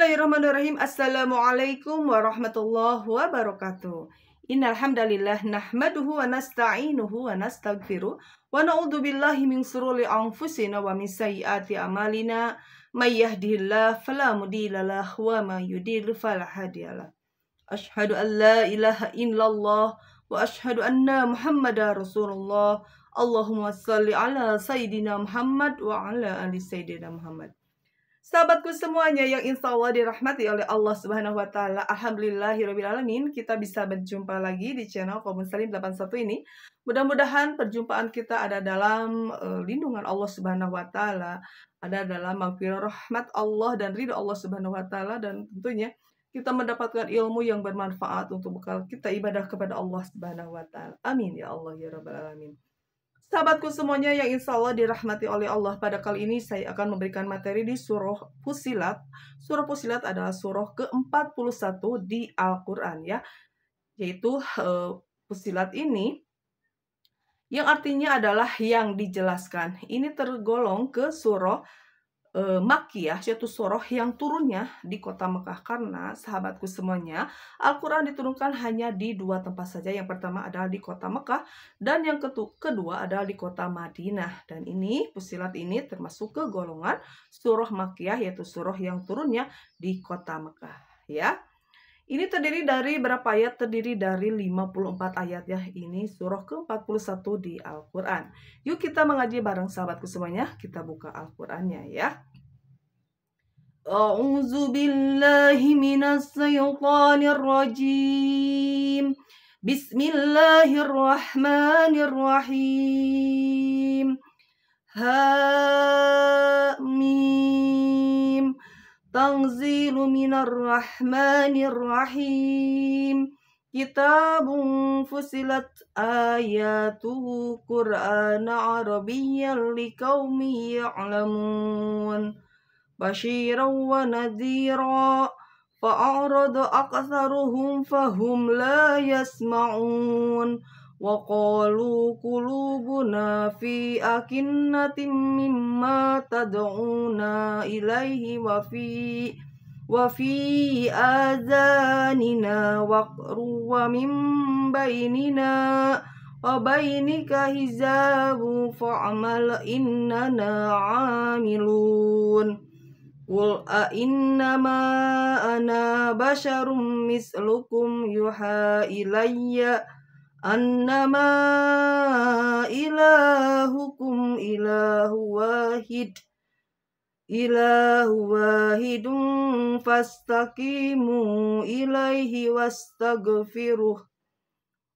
Bismillahirrahmanirrahim. Assalamualaikum warahmatullahi wabarakatuh. Innal hamdalillah nahmaduhu wa nasta'inuhu wa nastaghfiruh wa na'udzu billahi min shururi anfusina wa min sayyiati a'malina. May yahdihillahu fala mudilla lahu wa may yudlil fala hadiyalah. Asyhadu an la ilaha illallah wa asyhadu anna Muhammadar Rasulullah. Allahumma shalli ala sayyidina Muhammad wa ala ali sayyidina Muhammad. Sahabatku semuanya yang insya Allah dirahmati oleh Allah Subhanahu wa Ta'ala, alhamdulillahirrabbilalamin, kita bisa berjumpa lagi di channel Kaum Muslim 81 ini. Mudah-mudahan perjumpaan kita ada dalam lindungan Allah Subhanahu wa Ta'ala, ada dalam maghfirah rahmat Allah dan ridho Allah Subhanahu wa Ta'ala, dan tentunya kita mendapatkan ilmu yang bermanfaat untuk bekal kita ibadah kepada Allah Subhanahu wa Ta'ala. Amin ya Allah ya Rabbal alamin. Sahabatku semuanya yang insya Allah dirahmati oleh Allah, pada kali ini saya akan memberikan materi di surah Fussilat. Surah Fussilat adalah surah ke-41 di Al-Quran ya. Yaitu Fussilat ini yang artinya adalah yang dijelaskan. Ini tergolong ke surah Makkiyah, yaitu surah yang turunnya di kota Mekah. Karena sahabatku semuanya, Al-Quran diturunkan hanya di dua tempat saja. Yang pertama adalah di kota Mekah, dan yang kedua adalah di kota Madinah. Dan ini Fussilat ini termasuk ke golongan surah Makkiyah, yaitu surah yang turunnya di kota Mekah ya. Ini terdiri dari berapa ayat? Terdiri dari 54 ayat ya. Ini surah ke-41 di Al-Quran. Yuk kita mengaji bareng sahabatku semuanya. Kita buka Al-Qurannya ya. A'udzu billahi minas syaitonir rajim. Bismillahirrahmanirrahim. Hamim. Tanzilu minar rahmanir rahim. Kitabun fusilat ayatuhu Qur'ana arabiyyan liqaumin ya'lamun. Basyiran wa nadhira. Fa'arada aktsaruhum fahum la yasma'un. Wa qalu qulubuna fi akinnatin mimma tad'una ilaihi wa fi azanina waqru wa min bainina wa bainika hijabu fa'amal innana 'amilun. Qul a innama ana basyarum mislukum yuha ilayya annama ilahukum ilahu wahidun fastaqimu ilaihi wastaghfiruh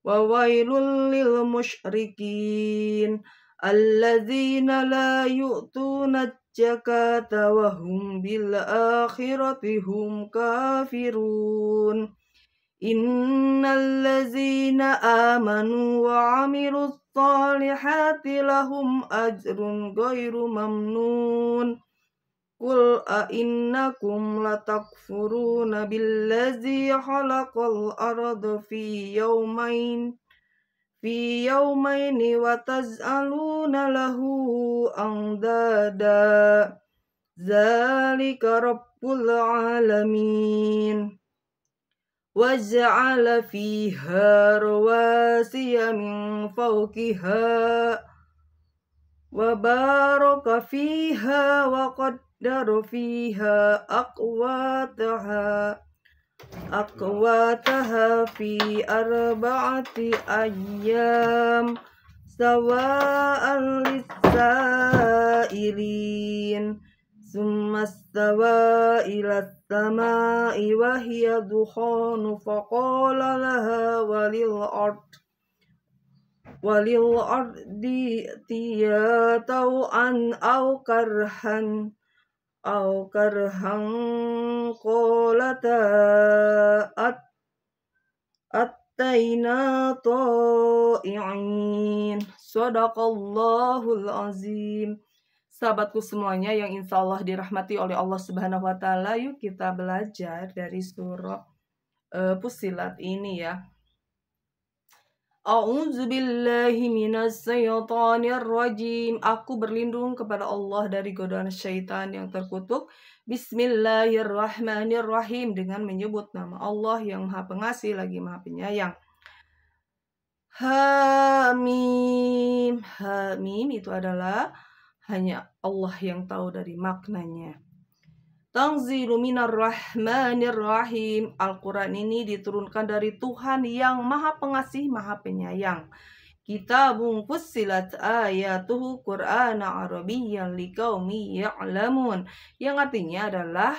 wa wailul lil musyrikin alladzina la yu'tuna zakata wa hum bil akhirati hum kafirun. Innal ladzina amanu wa 'amilus shalihati lahum ajrun ghairu mamnun. Qul a innakum latakfuruna billadzi khalaqal arda fi yawmaini wa taz'aluna lahu andada. Dzalika rabbul alamin. وَجَعَلَ فِيهَا رَوَاسِيَ مِنْ فَوْقِهَا وَبَارَكَ فِيهَا وَقَدَّرَ فِيهَا أَقْوَاتَهَا فِي 4 أَيَّامٍ سَوَاءً لِلسَّائِلِينَ. Summa stawa ila samai wa hiya dukhanu faqala laha walil ardi tiya taw'an aw karhan qalata attaina ta'i'in. Sadaqallahul azim. Sahabatku semuanya yang insya Allah dirahmati oleh Allah Subhanahu wa Ta'ala, yuk kita belajar dari surah Fussilat ini ya. A'udzubillahi minasyaitonir rajim. Aku berlindung kepada Allah dari godaan syaitan yang terkutuk. Bismillahirrahmanirrahim. Dengan menyebut nama Allah yang Maha Pengasih lagi Maha Penyayang. Hamim. Hamim itu adalah hanya Allah yang tahu dari maknanya. Tanzilu minar rahmanir rahim. Al-Quran ini diturunkan dari Tuhan yang Maha Pengasih, Maha Penyayang. Kitabun fussilat ayatuhu Qur'ana Arabiyyan liqaumi ya'lamun. Yang artinya adalah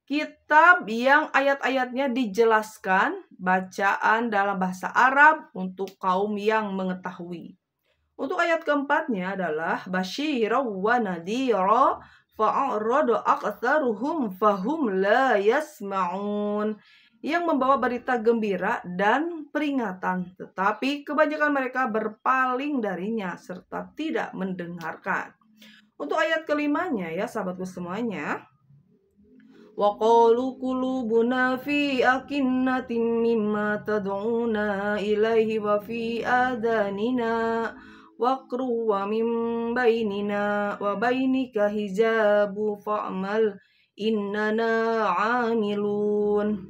kitab yang ayat-ayatnya dijelaskan bacaan dalam bahasa Arab untuk kaum yang mengetahui. Untuk ayat keempatnya adalah basyira wa nadhira fa'arada aktsaruhum fahum la yasma'un, yang membawa berita gembira dan peringatan, tetapi kebanyakan mereka berpaling darinya serta tidak mendengarkan. Untuk ayat kelimanya ya sahabatku semuanya, wa qalu qulubuna fi akinnatin mimma tad'una ilaihi wa fi adanina waqru wa min bainina wa bainika hijabu fa'mal innana 'amilun.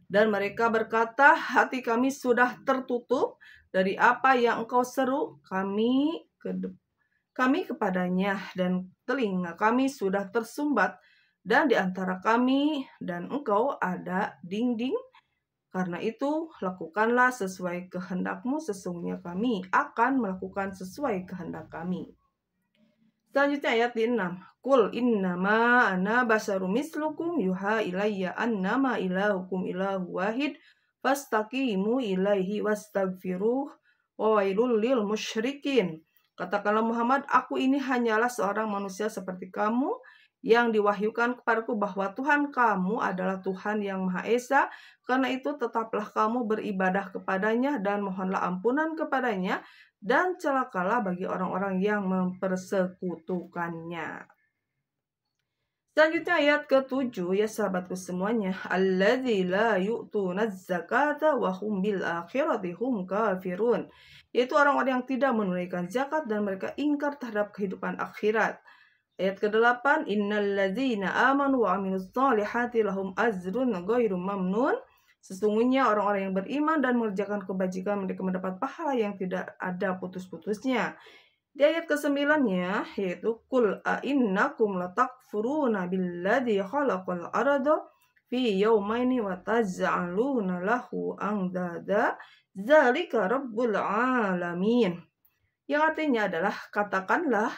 Dan mereka berkata, hati kami sudah tertutup dari apa yang engkau seru kami kepadanya, dan telinga kami sudah tersumbat, dan di antara kami dan engkau ada dinding. Karena itu, lakukanlah sesuai kehendakmu, sesungguhnya kami akan melakukan sesuai kehendak kami. Selanjutnya ayat 6. Qul innama ana basarum mislukum yuha ilayya annama ilahukum ilahu wahid fastaqimu ilaihi wastagfiruh wa wailul lil musyrikin. Katakanlah Muhammad, aku ini hanyalah seorang manusia seperti kamu, yang diwahyukan kepadaku bahwa Tuhan kamu adalah Tuhan yang Maha Esa. Karena itu tetaplah kamu beribadah kepadanya dan mohonlah ampunan kepadanya, dan celakalah bagi orang-orang yang mempersekutukannya. Selanjutnya ayat ke-7 ya sahabatku semuanya, alladzi la yu'tunaz zakata wa hum bil akhirati hum kafirun, yaitu orang-orang yang tidak menunaikan zakat dan mereka ingkar terhadap kehidupan akhirat. Ayat ke-8, innalladzina amanu wa amilus solihati lahum azrun ghairu mamnun. Sesungguhnya orang-orang yang beriman dan mengerjakan kebajikan mereka mendapat pahala yang tidak ada putus-putusnya. Di ayat ke-9-nya yaitu qul a'innakum latakfuruna billadzi khalaqal arda fi yawmaini wa taj'aluna lahu andada dzalika rabbul alamin. Yang artinya adalah, katakanlah,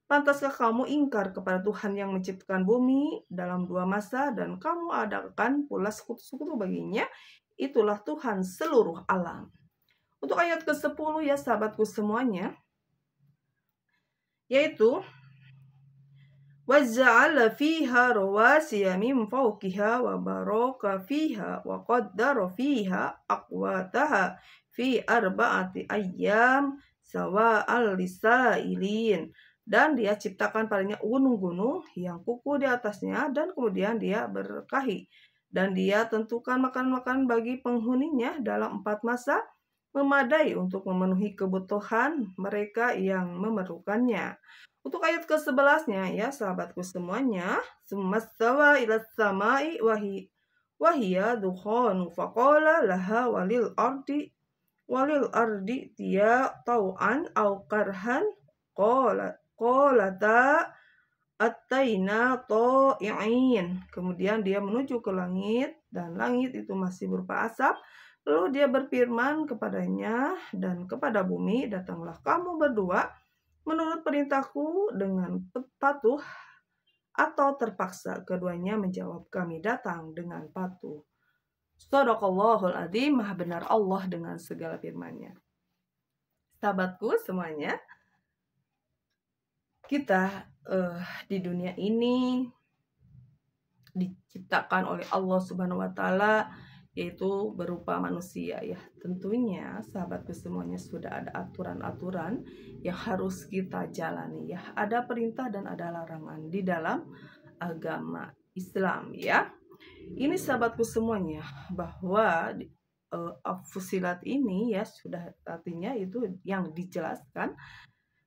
pantaskah kamu ingkar kepada Tuhan yang menciptakan bumi dalam 2 masa dan kamu adakan pula sekutu-sekutu baginya? Itulah Tuhan seluruh alam. Untuk ayat ke-10 ya sahabatku semuanya, yaitu waja'ala fiha rawasiya min fawqiha wa baraka fiha wa qaddara fiha aqwataha fi arba'ati ayyam sawa'al lisailin. Dan dia ciptakan padanya gunung-gunung yang kuku di atasnya, dan kemudian dia berkahi. Dan dia tentukan makan-makan bagi penghuninya dalam 4 masa, memadai untuk memenuhi kebutuhan mereka yang memerlukannya. Untuk ayat ke-11-nya ya sahabatku semuanya, summastawa ilas samai wahiya dukhanu faqala laha walil ardi tiya tau'an au karhan qolata ataina to'i'in. Kemudian dia menuju ke langit, dan langit itu masih berupa asap. Lalu dia berfirman kepadanya dan kepada bumi, datanglah kamu berdua menurut perintahku dengan patuh atau terpaksa. Keduanya menjawab, kami datang dengan patuh. Shadaqallahul adzim, maha benar Allah dengan segala firman-Nya. Sahabatku semuanya, kita di dunia ini diciptakan oleh Allah Subhanahu wa taala, yaitu berupa manusia ya. Tentunya sahabatku semuanya sudah ada aturan-aturan yang harus kita jalani ya. Ada perintah dan ada larangan di dalam agama Islam ya. Ini sahabatku semuanya, bahwa Fussilat ini ya sudah artinya itu yang dijelaskan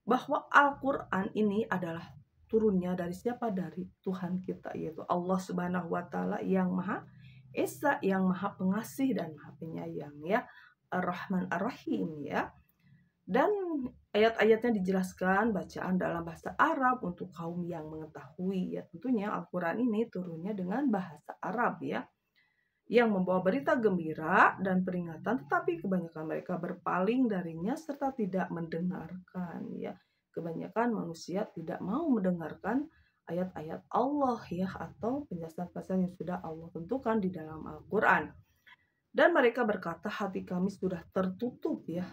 bahwa Al-Qur'an ini adalah turunnya dari siapa? Dari Tuhan kita, yaitu Allah Subhanahu wa taala yang Maha Esa, yang Maha Pengasih dan Maha Penyayang ya. Ar-Rahman Ar-Rahim ya. Dan ayat-ayatnya dijelaskan bacaan dalam bahasa Arab untuk kaum yang mengetahui ya. Tentunya Al-Qur'an ini turunnya dengan bahasa Arab ya, yang membawa berita gembira dan peringatan, tetapi kebanyakan mereka berpaling darinya serta tidak mendengarkan ya. Kebanyakan manusia tidak mau mendengarkan ayat-ayat Allah ya, atau penjelasan-penjelasan yang sudah Allah tentukan di dalam Al-Qur'an. Dan mereka berkata, hati kami sudah tertutup ya,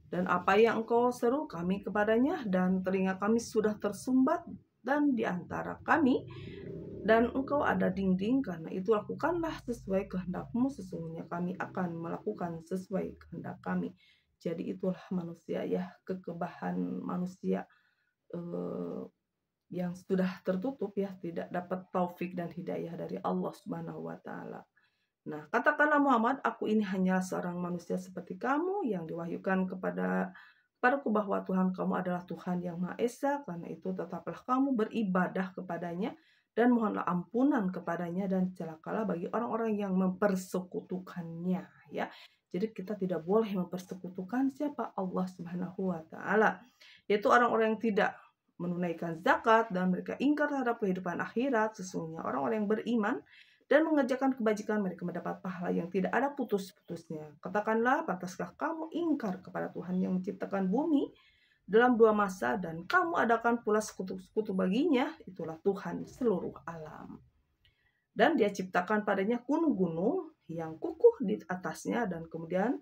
dan apa yang engkau seru kami kepadanya, dan telinga kami sudah tersumbat, dan di antara kami dan engkau ada dinding, karena itu lakukanlah sesuai kehendakmu, sesungguhnya kami akan melakukan sesuai kehendak kami. Jadi itulah manusia ya, kekebahan manusia yang sudah tertutup ya, tidak dapat taufik dan hidayah dari Allah Subhanahu wa taala. Nah, katakanlah Muhammad, aku ini hanya seorang manusia seperti kamu yang diwahyukan kepadaku bahwa Tuhan kamu adalah Tuhan yang Maha Esa, karena itu tetaplah kamu beribadah kepadanya dan mohonlah ampunan kepadanya, dan celakalah bagi orang-orang yang mempersekutukannya ya. Jadi kita tidak boleh mempersekutukan siapa? Allah Subhanahu wa taala. Yaitu orang-orang yang tidak menunaikan zakat dan mereka ingkar terhadap kehidupan akhirat. Sesungguhnya orang-orang yang beriman dan mengerjakan kebajikan, mereka mendapat pahala yang tidak ada putus-putusnya. Katakanlah, pantaskah kamu ingkar kepada Tuhan yang menciptakan bumi dalam 2 masa, dan kamu adakan pula sekutu-sekutu baginya, itulah Tuhan seluruh alam. Dan dia ciptakan padanya gunung-gunung yang kukuh di atasnya, dan kemudian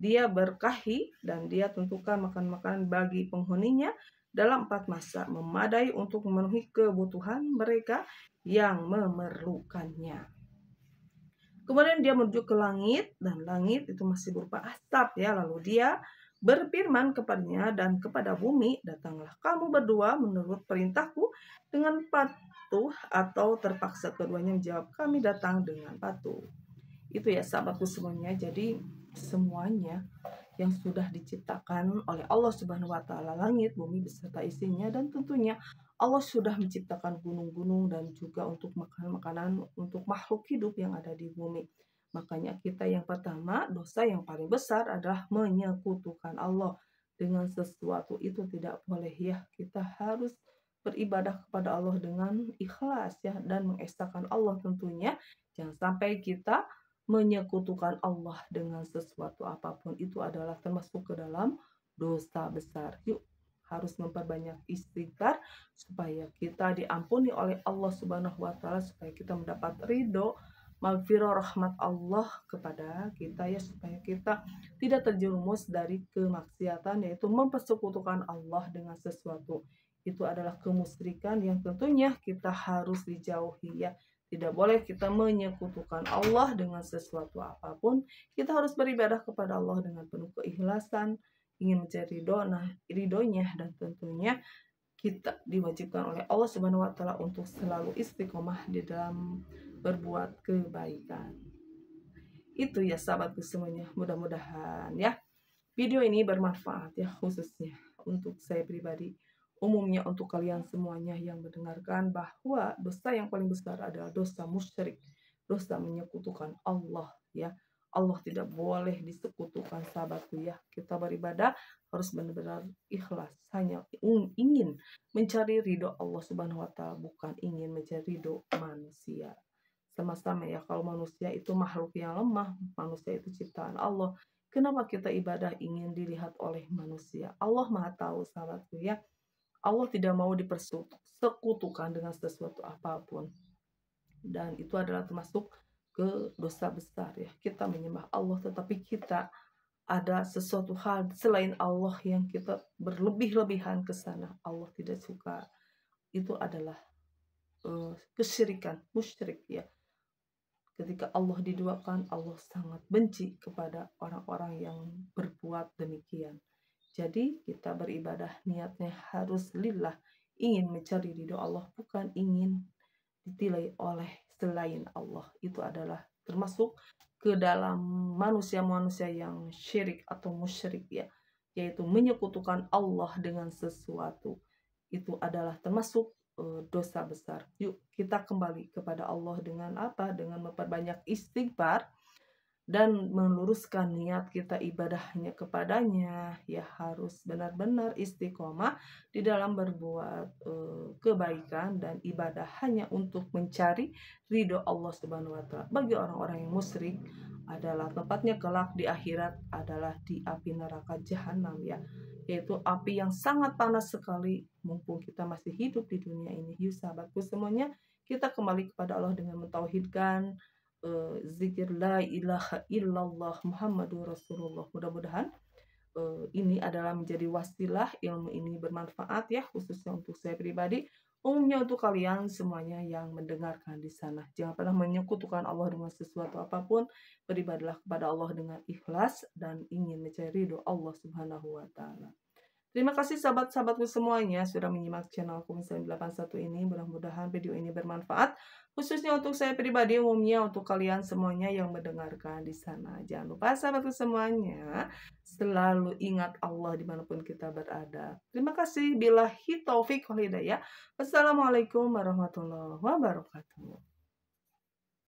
dia berkahi dan dia tentukan makan-makanan bagi penghuninya dalam 4 masa, memadai untuk memenuhi kebutuhan mereka yang memerlukannya. Kemudian dia menuju ke langit, dan langit itu masih berupa asap ya. Lalu dia berfirman kepadanya dan kepada bumi, datanglah kamu berdua menurut perintahku dengan patuh atau terpaksa. Keduanya menjawab, kami datang dengan patuh. Itu ya sahabatku semuanya. Jadi semuanya yang sudah diciptakan oleh Allah Subhanahu wa taala, langit, bumi beserta isinya, dan tentunya Allah sudah menciptakan gunung-gunung dan juga untuk makanan-makanan untuk makhluk hidup yang ada di bumi. Makanya kita yang pertama, dosa yang paling besar adalah menyekutukan Allah dengan sesuatu. Itu tidak boleh ya. Kita harus beribadah kepada Allah dengan ikhlas ya, dan mengesahkan Allah tentunya. Jangan sampai kita menyekutukan Allah dengan sesuatu apapun, itu adalah termasuk ke dalam dosa besar. Yuk, harus memperbanyak istighfar supaya kita diampuni oleh Allah Subhanahu wa taala, supaya kita mendapat ridho, maghfirah, rahmat Allah kepada kita ya, supaya kita tidak terjerumus dari kemaksiatan, yaitu mempersekutukan Allah dengan sesuatu. Itu adalah kemusyrikan yang tentunya kita harus dijauhi ya. Tidak boleh kita menyekutukan Allah dengan sesuatu apapun. Kita harus beribadah kepada Allah dengan penuh keikhlasan, ingin mencari ridhonya, dan tentunya kita diwajibkan oleh Allah Subhanahu wa taala untuk selalu istiqomah di dalam berbuat kebaikan. Itu ya sahabatku semuanya, mudah-mudahan ya video ini bermanfaat ya, khususnya untuk saya pribadi. Umumnya untuk kalian semuanya yang mendengarkan, bahwa dosa yang paling besar adalah dosa musyrik, dosa menyekutukan Allah ya. Allah tidak boleh disekutukan sahabatku ya. Kita beribadah harus benar-benar ikhlas, hanya ingin mencari ridho Allah Subhanahu wa taala, bukan ingin mencari ridho manusia. Sama-sama ya, kalau manusia itu makhluk yang lemah, manusia itu ciptaan Allah. Kenapa kita ibadah ingin dilihat oleh manusia? Allah Maha tahu sahabatku ya. Allah tidak mau dipersekutukan dengan sesuatu apapun. Dan itu adalah termasuk ke dosa besar ya. Kita menyembah Allah tetapi kita ada sesuatu hal selain Allah yang kita berlebih-lebihan ke sana. Allah tidak suka. Itu adalah kesyirikan, musyrik ya. Ketika Allah diduakan, Allah sangat benci kepada orang-orang yang berbuat demikian. Jadi kita beribadah niatnya harus lillah, ingin mencari ridho Allah, bukan ingin ditilai oleh selain Allah. Itu adalah termasuk ke dalam manusia-manusia yang syirik atau musyrik ya, yaitu menyekutukan Allah dengan sesuatu. Itu adalah termasuk dosa besar. Yuk kita kembali kepada Allah dengan apa? Dengan memperbanyak istighfar dan meluruskan niat kita ibadahnya kepadanya, ya harus benar-benar istiqomah di dalam berbuat kebaikan dan ibadah hanya untuk mencari ridho Allah Subhanahu wa taala. Bagi orang-orang yang musyrik adalah tempatnya kelak di akhirat adalah di api neraka jahanam ya, yaitu api yang sangat panas sekali. Mumpung kita masih hidup di dunia ini, yuk sahabatku semuanya, kita kembali kepada Allah dengan mentauhidkan zikir la ilaha illallah Muhammadur Rasulullah. Mudah-mudahan ini adalah menjadi wasilah ilmu ini bermanfaat ya, khususnya untuk saya pribadi, umumnya untuk kalian semuanya yang mendengarkan di sana. Jangan pernah menyekutukan Allah dengan sesuatu apapun. Beribadahlah kepada Allah dengan ikhlas dan ingin mencari ridho Allah Subhanahu wa taala. Terima kasih sahabat-sahabatku semuanya sudah menyimak channel Kumis 981 ini. Mudah-mudahan video ini bermanfaat, khususnya untuk saya pribadi, umumnya untuk kalian semuanya yang mendengarkan di sana. Jangan lupa sahabatku semuanya, selalu ingat Allah dimanapun kita berada. Terima kasih. Billahi taufik wal hidayah. Wassalamualaikum warahmatullahi wabarakatuh.